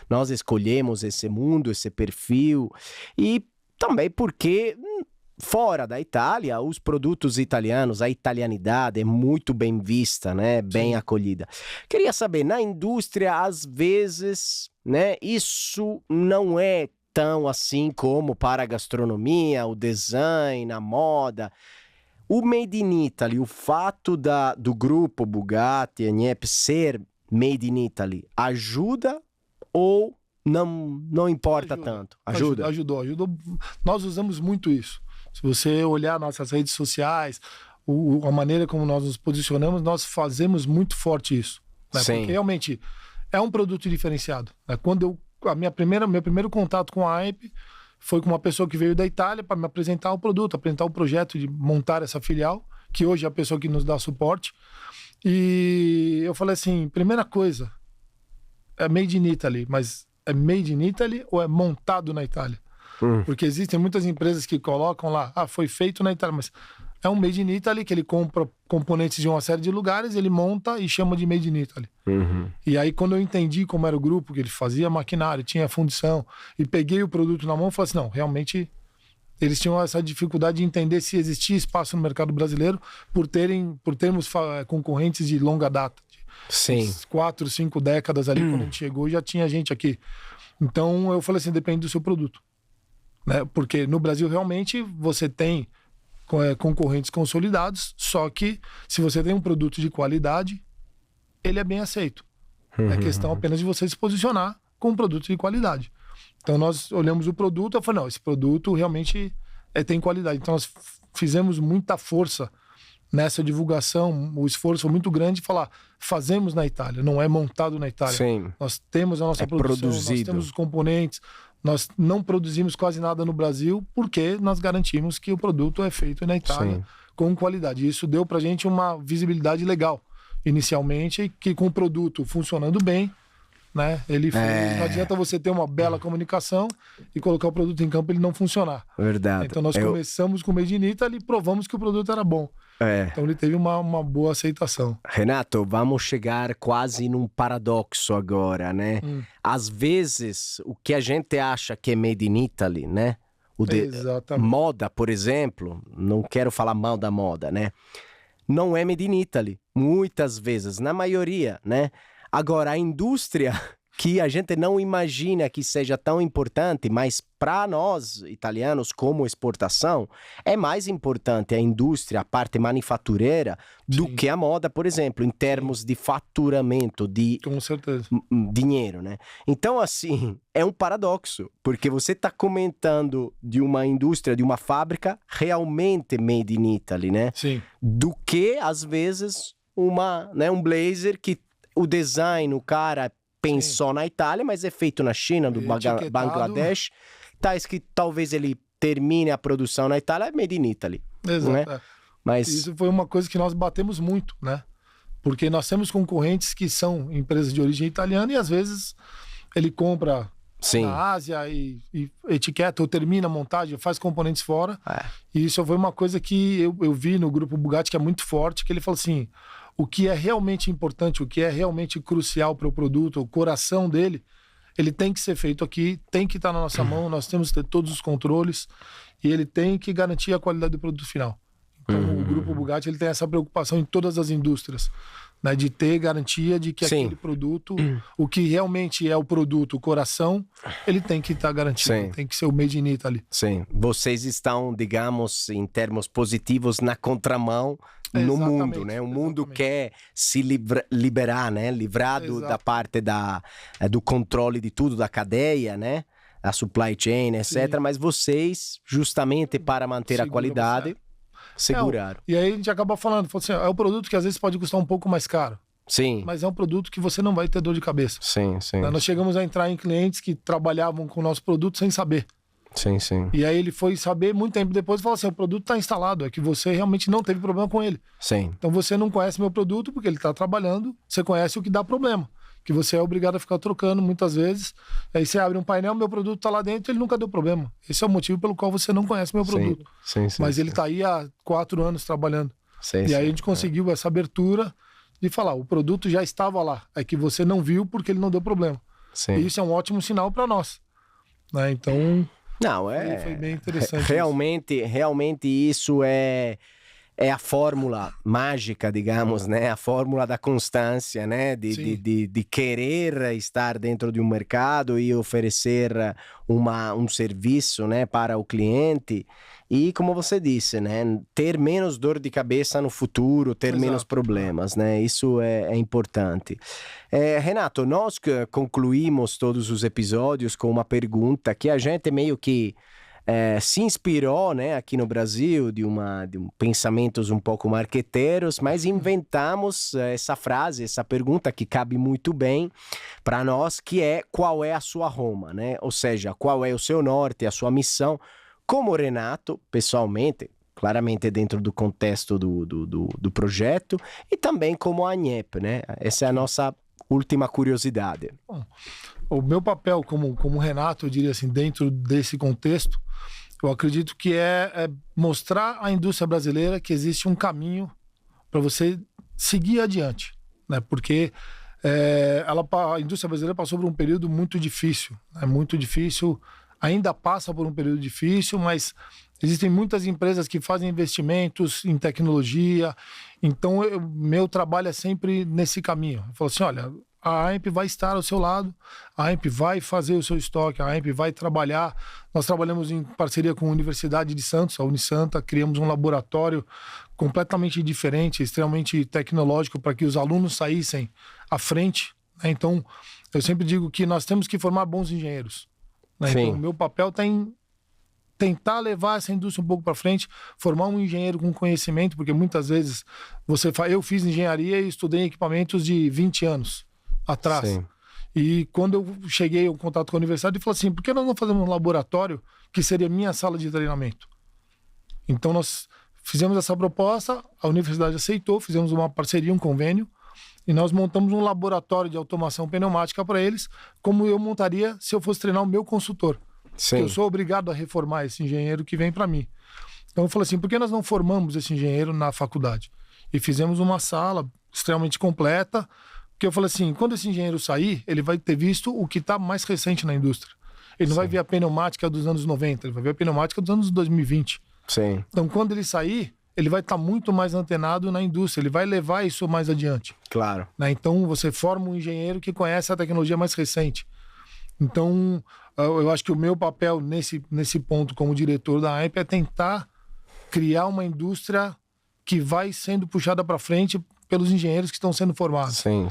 Nós escolhemos esse mundo, esse perfil, e também porque fora da Itália, os produtos italianos, a italianidade é muito bem vista, né? Bem acolhida. Queria saber, na indústria, às vezes, né? Isso não é tão assim como para a gastronomia, o design, a moda. O Made in Italy, o fato do grupo Bugatti e Agnep ser Made in Italy, ajuda ou não importa tanto? Ajudou. Nós usamos muito isso. Se você olhar nossas redes sociais, a maneira como nós nos posicionamos, nós fazemos muito forte isso. Né? Sim. Porque realmente é um produto diferenciado. Né? Quando meu primeiro contato com a AMP foi com uma pessoa que veio da Itália para me apresentar o produto, apresentar o projeto de montar essa filial, que hoje é a pessoa que nos dá suporte. E eu falei assim, primeira coisa, é made in Italy, mas é made in Italy ou é montado na Itália? Porque existem muitas empresas que colocam lá, foi feito na Itália, mas é um made in Italy que ele compra componentes de uma série de lugares, ele monta e chama de made in Italy. E aí quando eu entendi como era o grupo, que ele fazia maquinário, tinha fundição, e peguei o produto na mão, falei assim, não, realmente eles tinham essa dificuldade de entender se existia espaço no mercado brasileiro por termos concorrentes de longa data. Sim. 4, 5 décadas ali, quando a gente chegou, já tinha gente aqui. Então eu falei assim, depende do seu produto. Né? Porque no Brasil realmente você tem concorrentes consolidados, só que se você tem um produto de qualidade, ele é bem aceito. É questão apenas de você se posicionar com um produto de qualidade. Então nós olhamos o produto e falamos, não, esse produto realmente tem qualidade. Então nós fizemos muita força nessa divulgação, o esforço foi muito grande de falar, fazemos na Itália, não é montado na Itália. Sim. Nós temos a nossa produção, nós temos os componentes, nós não produzimos quase nada no Brasil porque nós garantimos que o produto é feito na Itália com qualidade. E isso deu pra gente uma visibilidade legal inicialmente, que com o produto funcionando bem, né? Não adianta você ter uma bela comunicação e colocar o produto em campo e ele não funcionar. Verdade. Então nós começamos com o Made in Italy e provamos que o produto era bom. Então ele teve uma boa aceitação. Renato, vamos chegar quase num paradoxo agora, né? Às vezes, o que a gente acha que é made in Italy, né? Exatamente. Moda, por exemplo, não quero falar mal da moda, né? Não é made in Italy, muitas vezes, na maioria, né? Agora, a indústria que a gente não imagina que seja tão importante, mas para nós, italianos, como exportação, é mais importante a indústria, a parte manufatureira, do que a moda, por exemplo, em termos de faturamento, de Com certeza. dinheiro, né? Então, assim, é um paradoxo, porque você está comentando de uma indústria, de uma fábrica realmente made in Italy, né? Sim. Do que, às vezes, um blazer que o design, o cara pensou na Itália, mas é feito na China, do Bangladesh. Tá escrito, talvez ele termine a produção na Itália, é made in Italy. Exato. Né? Mas isso foi uma coisa que nós batemos muito, né? Porque nós temos concorrentes que são empresas de origem italiana e às vezes ele compra na Ásia e etiqueta ou termina a montagem, faz componentes fora. E isso foi uma coisa que eu vi no grupo Bugatti, que é muito forte, que ele falou assim, o que é realmente importante, o que é realmente crucial para o produto, o coração dele, ele tem que ser feito aqui, tem que estar na nossa mão, nós temos que ter todos os controles e ele tem que garantir a qualidade do produto final. Então o grupo Bugatti ele tem essa preocupação em todas as indústrias, né, de ter garantia de que aquele produto, o que realmente é o produto, o coração, ele tem que estar garantido, tem que ser o made in Italy. Sim, vocês estão, digamos, em termos positivos, na contramão no mundo, né? O mundo quer se liberar, né? Livrar da parte do controle de tudo, da cadeia, né? A supply chain, etc. Mas vocês, justamente para manter a qualidade, seguraram. E aí a gente acaba falando assim, é um produto que às vezes pode custar um pouco mais caro. Sim. Mas é um produto que você não vai ter dor de cabeça. Sim. Nós chegamos a entrar em clientes que trabalhavam com o nosso produto sem saber. Sim. E aí ele foi saber muito tempo depois e falou assim, o produto está instalado, é que você realmente não teve problema com ele. Sim. Então você não conhece meu produto porque ele está trabalhando, você conhece o que dá problema. Que você é obrigado a ficar trocando muitas vezes. Aí você abre um painel, meu produto está lá dentro, ele nunca deu problema. Esse é o motivo pelo qual você não conhece meu produto. Sim, mas ele está aí há 4 anos trabalhando. E aí a gente conseguiu essa abertura de falar, o produto já estava lá, é que você não viu porque ele não deu problema. E isso é um ótimo sinal para nós. Né? Então, foi bem interessante. Realmente isso é a fórmula mágica, digamos, né? A fórmula da constância, né? De querer estar dentro de um mercado e oferecer um serviço, né? Para o cliente. E, como você disse, né? Ter menos dor de cabeça no futuro, ter menos problemas, né? Isso é importante. Renato, nós concluímos todos os episódios com uma pergunta que a gente meio que se inspirou, né, aqui no Brasil de pensamentos um pouco marqueteiros, mas inventamos essa frase, essa pergunta que cabe muito bem para nós, que é: qual é a sua Roma, né? Ou seja, qual é o seu norte, a sua missão, como Renato, pessoalmente, claramente dentro do contexto do projeto, e também como a ANEP, né? Essa é a nossa última curiosidade. Bom, o meu papel como Renato, eu diria assim, dentro desse contexto, eu acredito que é mostrar à indústria brasileira que existe um caminho para você seguir adiante, né? Porque a indústria brasileira passou por um período muito difícil, né? Muito difícil, ainda passa por um período difícil, mas existem muitas empresas que fazem investimentos em tecnologia, então meu trabalho é sempre nesse caminho. Eu falo assim, olha, a AMP vai estar ao seu lado, a AMP vai fazer o seu estoque, a AMP vai trabalhar. Nós trabalhamos em parceria com a Universidade de Santos, a Unisanta, criamos um laboratório completamente diferente, extremamente tecnológico, para que os alunos saíssem à frente, né? Então, eu sempre digo que nós temos que formar bons engenheiros, né? Então, o meu papel está em tentar levar essa indústria um pouco para frente, formar um engenheiro com conhecimento, porque muitas vezes eu fiz engenharia e estudei equipamentos de 20 anos atrás. Sim. E quando eu cheguei em contato com a universidade, eu falei assim, por que nós não fazemos um laboratório que seria minha sala de treinamento? Então nós fizemos essa proposta, a universidade aceitou, fizemos uma parceria, um convênio, e nós montamos um laboratório de automação pneumática para eles, como eu montaria se eu fosse treinar o meu consultor. Sim. Eu sou obrigado a reformar esse engenheiro que vem para mim. Então eu falei assim, por que nós não formamos esse engenheiro na faculdade? E fizemos uma sala extremamente completa, porque eu falei assim, quando esse engenheiro sair, ele vai ter visto o que está mais recente na indústria. Ele não vai ver a pneumática dos anos 90, ele vai ver a pneumática dos anos 2020. Sim. Então quando ele sair, ele vai estar muito mais antenado na indústria, ele vai levar isso mais adiante. Claro. Né? Então você forma um engenheiro que conhece a tecnologia mais recente. Então eu acho que o meu papel nesse ponto como diretor da AMP é tentar criar uma indústria que vai sendo puxada para frente pelos engenheiros que estão sendo formados. Sim.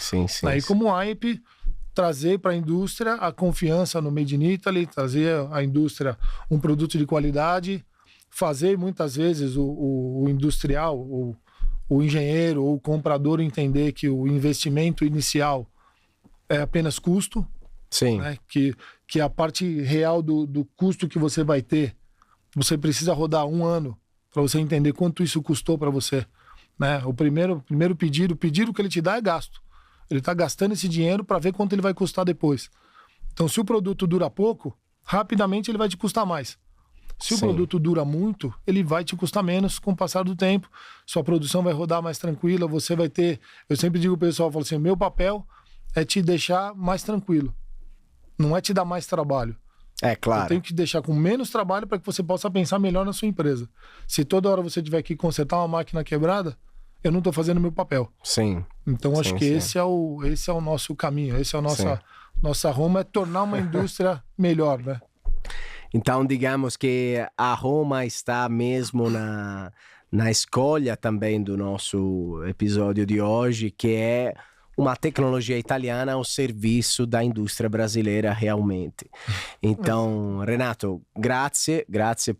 Aí, como a AMP, trazer para a indústria a confiança no Made in Italy, trazer à indústria um produto de qualidade, fazer muitas vezes o industrial, o engenheiro ou o comprador entender que o investimento inicial é apenas custo. Sim. Né? Que a parte real do custo que você vai ter, você precisa rodar 1 ano para você entender quanto isso custou para você. Né? O primeiro pedido, o pedido que ele te dá é gasto. Ele está gastando esse dinheiro para ver quanto ele vai custar depois. Então, se o produto dura pouco, rapidamente ele vai te custar mais. Se o produto dura muito, ele vai te custar menos com o passar do tempo. Sua produção vai rodar mais tranquila, você vai ter... Eu sempre digo pro pessoal, eu falo assim, meu papel é te deixar mais tranquilo. Não é te dar mais trabalho. É claro. Eu tenho que te deixar com menos trabalho para que você possa pensar melhor na sua empresa. Se toda hora você tiver que consertar uma máquina quebrada, eu não estou fazendo o meu papel. Sim. Então acho que esse é o nosso caminho, esse é a nossa Roma, é tornar uma indústria melhor, né? Então digamos que a Roma está mesmo na escolha também do nosso episódio de hoje, que é uma tecnologia italiana ao serviço da indústria brasileira realmente. Então, Renato, grazie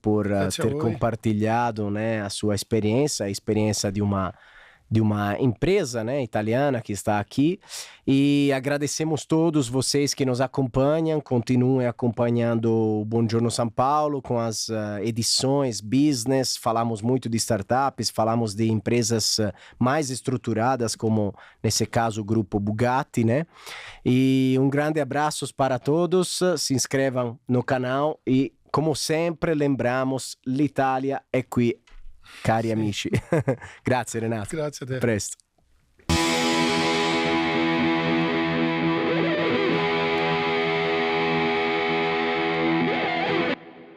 por ter compartilhado, né, a sua experiência, a experiência de uma empresa, né, italiana que está aqui, e agradecemos todos vocês que nos acompanham. Continuem acompanhando o Buongiorno São Paulo com as edições business. Falamos muito de startups, falamos de empresas mais estruturadas, como nesse caso o grupo Bugatti, né? E um grande abraço para todos, se inscrevam no canal e, como sempre, lembramos, l'Italia è qui. Cari amici. Grazie Renato. Grazie a te. Presto.